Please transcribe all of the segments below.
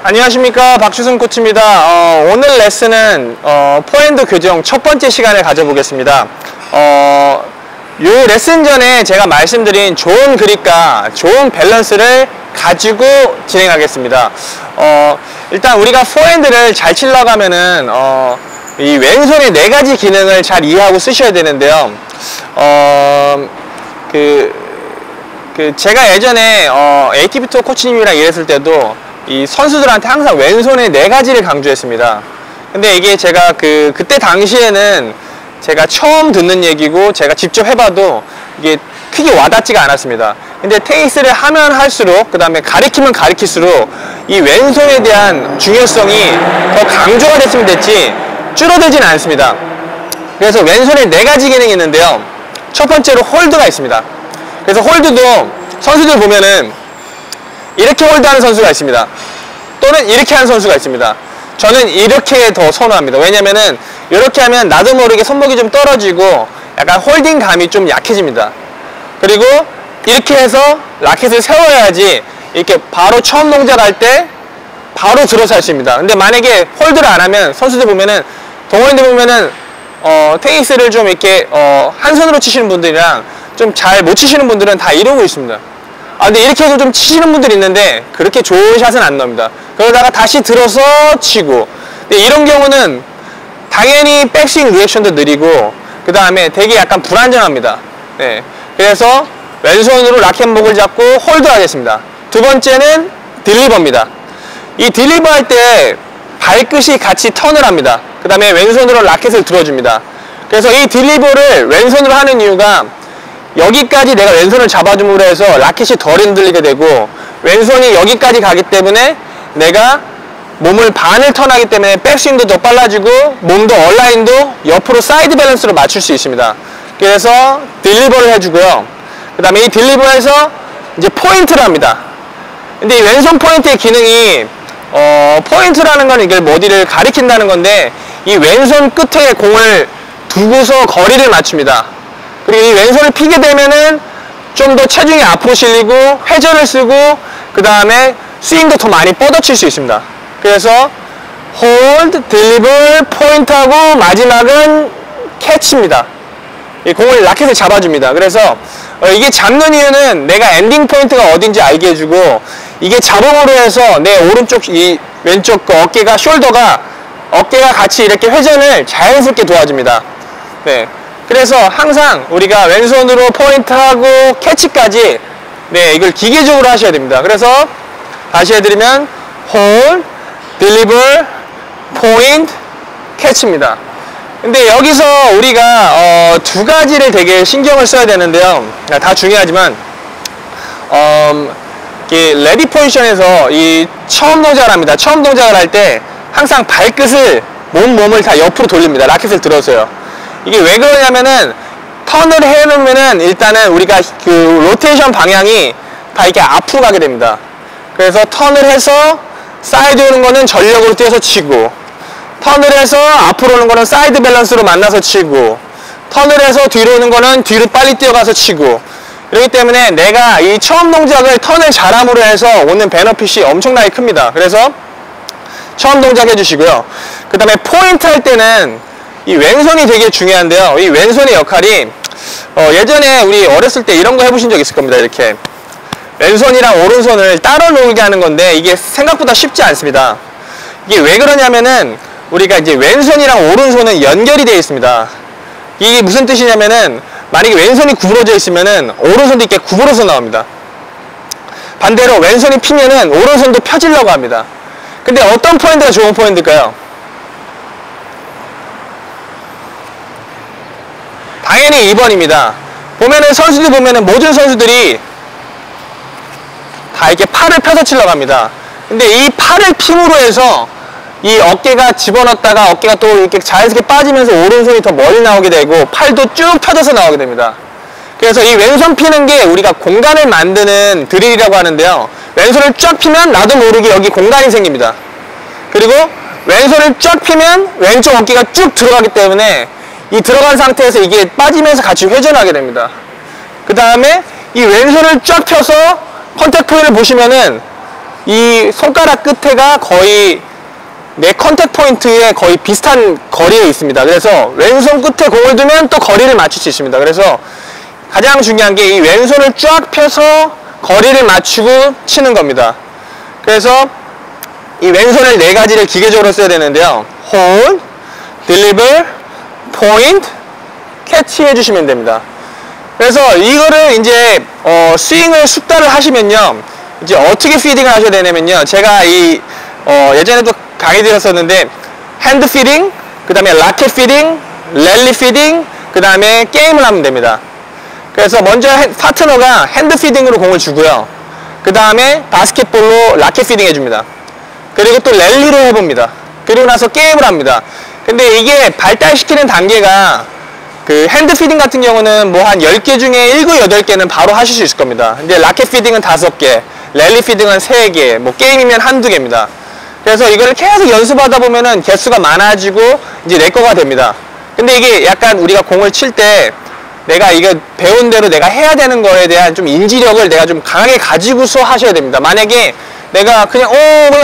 안녕하십니까, 박주승 코치입니다. 오늘 레슨은 포핸드 교정 첫 번째 시간을 가져보겠습니다. 요 레슨 전에 제가 말씀드린 좋은 그립과 좋은 밸런스를 가지고 진행하겠습니다. 일단 우리가 포핸드를 잘 치려고 하면은 이 왼손의 4가지 기능을 잘 이해하고 쓰셔야 되는데요. 제가 예전에 ATP 투어 코치님이랑 일했을 때도 이 선수들한테 항상 왼손의 4가지를 강조했습니다. 근데 이게 제가 그때 당시에는 제가 처음 듣는 얘기고 제가 직접 해봐도 이게 크게 와닿지가 않았습니다. 근데 테니스를 하면 할수록, 그 다음에 가리키면 가리킬수록 이 왼손에 대한 중요성이 더 강조가 됐으면 됐지 줄어들진 않습니다. 그래서 왼손에 4가지 기능이 있는데요. 첫 번째로 홀드가 있습니다. 그래서 홀드도 선수들 보면은 이렇게 홀드하는 선수가 있습니다. 또는 이렇게 하는 선수가 있습니다. 저는 이렇게 더 선호합니다. 왜냐면은 이렇게 하면 나도 모르게 손목이 좀 떨어지고 약간 홀딩 감이 좀 약해집니다. 그리고 이렇게 해서 라켓을 세워야지 이렇게 바로 처음 동작할 때 바로 들어서 할 수 있습니다. 근데 만약에 홀드를 안 하면 선수들 보면은, 동호인들 보면은 테니스를 좀 이렇게 한 손으로 치시는 분들이랑 좀 잘 못 치시는 분들은 다 이러고 있습니다. 근데 이렇게 해서 좀 치시는 분들이 있는데 그렇게 좋은 샷은 안 나옵니다. 그러다가 다시 들어서 치고. 근데 이런 경우는 당연히 백스윙 리액션도 느리고 그 다음에 되게 약간 불안정합니다. 네. 그래서 왼손으로 라켓목을 잡고 홀드 하겠습니다. 두 번째는 딜리버입니다. 이 딜리버 할 때 발끝이 같이 턴을 합니다. 그 다음에 왼손으로 라켓을 들어줍니다. 그래서 이 딜리버를 왼손으로 하는 이유가, 여기까지 내가 왼손을 잡아줌으로 해서 라켓이 덜 흔들리게 되고, 왼손이 여기까지 가기 때문에 내가 몸을 반을 턴하기 때문에 백스윙도 더 빨라지고 몸도 얼라인도 옆으로 사이드 밸런스로 맞출 수 있습니다. 그래서 딜리버를 해주고요. 그 다음에 이 딜리버에서 이제 포인트를 합니다. 근데 이 왼손 포인트의 기능이 포인트라는 건 이게 어디를 가리킨다는 건데, 이 왼손 끝에 공을 두고서 거리를 맞춥니다. 그리고 이 왼손을 피게 되면은 좀 더 체중이 앞으로 실리고 회전을 쓰고 그 다음에 스윙도 더 많이 뻗어칠 수 있습니다. 그래서 홀드, 딜리버, 포인트하고 마지막은 캐치입니다. 이 공을 라켓을 잡아줍니다. 그래서 이게 잡는 이유는 내가 엔딩 포인트가 어딘지 알게 해주고, 이게 잡음으로 해서 내 오른쪽, 이 왼쪽 어깨가, 숄더가, 어깨가 같이 이렇게 회전을 자연스럽게 도와줍니다. 네. 그래서 항상 우리가 왼손으로 포인트하고 캐치까지, 네, 이걸 기계적으로 하셔야 됩니다. 그래서 다시 해드리면 홀, 딜리버, 포인트, 캐치입니다. 근데 여기서 우리가 2가지를 되게 신경을 써야 되는데요. 다 중요하지만 레디 포지션에서 이 처음 동작을 합니다. 처음 동작을 할 때 항상 발끝을 몸을 다 옆으로 돌립니다. 라켓을 들어서요. 이게 왜 그러냐면은, 턴을 해놓으면은 일단은 우리가 그 로테이션 방향이 다 이렇게 앞으로 가게 됩니다. 그래서 턴을 해서 사이드 오는 거는 전력으로 뛰어서 치고, 턴을 해서 앞으로 오는 거는 사이드 밸런스로 만나서 치고, 턴을 해서 뒤로 오는 거는 뒤로 빨리 뛰어가서 치고, 그렇기 때문에 내가 이 처음 동작을 턴을 잘함으로 해서 오는 베너핏이 엄청나게 큽니다. 그래서 처음 동작 해주시고요. 그 다음에 포인트 할 때는 이 왼손이 되게 중요한데요. 이 왼손의 역할이, 예전에 우리 어렸을 때 이런 거 해보신 적 있을 겁니다. 이렇게 왼손이랑 오른손을 따로 놀게 하는 건데, 이게 생각보다 쉽지 않습니다. 이게 왜 그러냐면은, 우리가 이제 왼손이랑 오른손은 연결이 되어 있습니다. 이게 무슨 뜻이냐면은, 만약에 왼손이 구부러져 있으면은 오른손도 이렇게 구부러서 나옵니다. 반대로 왼손이 피면은 오른손도 펴지려고 합니다. 근데 어떤 포인트가 좋은 포인트일까요? 당연히 2번입니다. 보면은 선수들 보면은 모든 선수들이 다 이렇게 팔을 펴서 치려고 합니다. 근데 이 팔을 핌으로 해서 이 어깨가 집어넣었다가 어깨가 또 이렇게 자연스럽게 빠지면서 오른손이 더 멀리 나오게 되고 팔도 쭉 펴져서 나오게 됩니다. 그래서 이 왼손 피는 게 우리가 공간을 만드는 드릴이라고 하는데요. 왼손을 쫙 피면 나도 모르게 여기 공간이 생깁니다. 그리고 왼손을 쫙 피면 왼쪽 어깨가 쭉 들어가기 때문에 이 들어간 상태에서 이게 빠지면서 같이 회전하게 됩니다. 그 다음에 이 왼손을 쫙 펴서 컨택 포인트를 보시면은 이 손가락 끝에가 거의 내 컨택 포인트에 거의 비슷한 거리에 있습니다. 그래서 왼손 끝에 공을 두면 또 거리를 맞출 수 있습니다. 그래서 가장 중요한 게 이 왼손을 쫙 펴서 거리를 맞추고 치는 겁니다. 그래서 이 왼손을 네 가지를 기계적으로 써야 되는데요. hold, deliver, point, 캐치 해주시면 됩니다. 그래서 이거를 이제 스윙을 숙달을 하시면요, 이제 어떻게 피딩을 하셔야 되냐면요, 제가 예전에도 강의 드렸었는데 핸드 피딩, 그 다음에 라켓 피딩, 랠리 피딩, 그 다음에 게임을 하면 됩니다. 그래서 먼저 파트너가 핸드 피딩으로 공을 주고요, 그 다음에 바스켓볼로 라켓 피딩 해줍니다. 그리고 또 랠리로 해봅니다. 그리고 나서 게임을 합니다. 근데 이게 발달시키는 단계가 그 핸드 피딩 같은 경우는 뭐 한 10개 중에 7, 8개는 바로 하실 수 있을 겁니다. 근데 라켓 피딩은 5개, 랠리 피딩은 3개, 뭐 게임이면 1-2개입니다. 그래서 이거를 계속 연습하다 보면은 개수가 많아지고 이제 내 거가 됩니다. 근데 이게 약간 우리가 공을 칠 때 내가 이거 배운 대로 내가 해야 되는 거에 대한 좀 인지력을 내가 좀 강하게 가지고서 하셔야 됩니다. 만약에 내가 그냥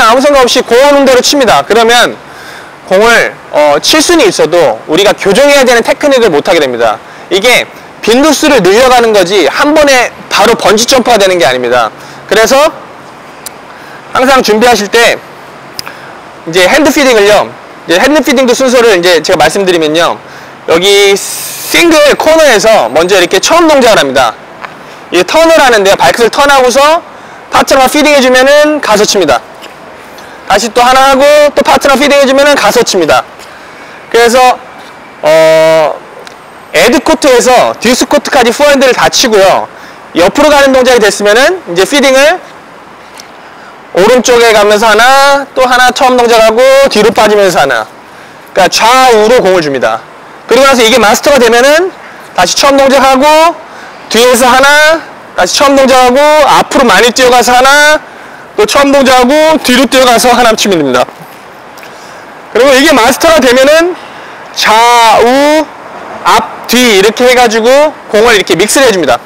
아무 생각 없이 공 오는 대로 칩니다. 그러면 공을 칠 수는 있어도 우리가 교정해야 되는 테크닉을 못하게 됩니다. 이게 빈도수를 늘려가는 거지 한 번에 바로 번지 점프가 되는 게 아닙니다. 그래서 항상 준비하실 때 이제 핸드 피딩을요, 이제 핸드 피딩도 순서를 이제 제가 말씀드리면요, 여기 싱글 코너에서 먼저 이렇게 처음 동작을 합니다. 이게 턴을 하는데요, 발끝을 턴하고서 파트너가 피딩 해주면은 가서 칩니다. 다시 또 하나 하고 또 파트너 피딩 해주면은 가서 칩니다. 그래서 에드 코트에서 듀스 코트까지 포핸드를 다 치고요, 옆으로 가는 동작이 됐으면은 이제 피딩을 오른쪽에 가면서 하나, 또 하나 처음 동작하고 뒤로 빠지면서 하나, 그러니까 좌우로 공을 줍니다. 그리고 나서 이게 마스터가 되면은 다시 처음 동작하고 뒤에서 하나, 다시 처음 동작하고 앞으로 많이 뛰어가서 하나, 또 처음 동작하고 뒤로 뛰어가서 하나 치면 됩니다. 그리고 이게 마스터가 되면은 좌우, 앞, 뒤 이렇게 해가지고 공을 이렇게 믹스를 해줍니다.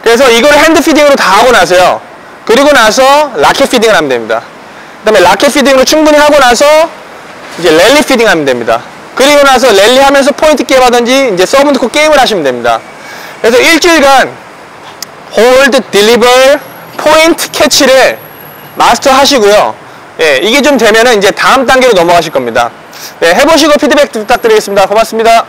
그래서 이걸 핸드 피딩으로 다 하고 나서요, 그리고 나서 라켓 피딩을 하면 됩니다. 그 다음에 라켓 피딩으로 충분히 하고 나서 이제 랠리 피딩 하면 됩니다. 그리고 나서 랠리 하면서 포인트 게임 하든지 이제 서브 넣고 게임을 하시면 됩니다. 그래서 일주일간 홀드, 딜리버, 포인트, 캐치를 마스터 하시고요. 예, 이게 좀 되면은 이제 다음 단계로 넘어가실 겁니다. 네, 해보시고 피드백 부탁드리겠습니다. 고맙습니다.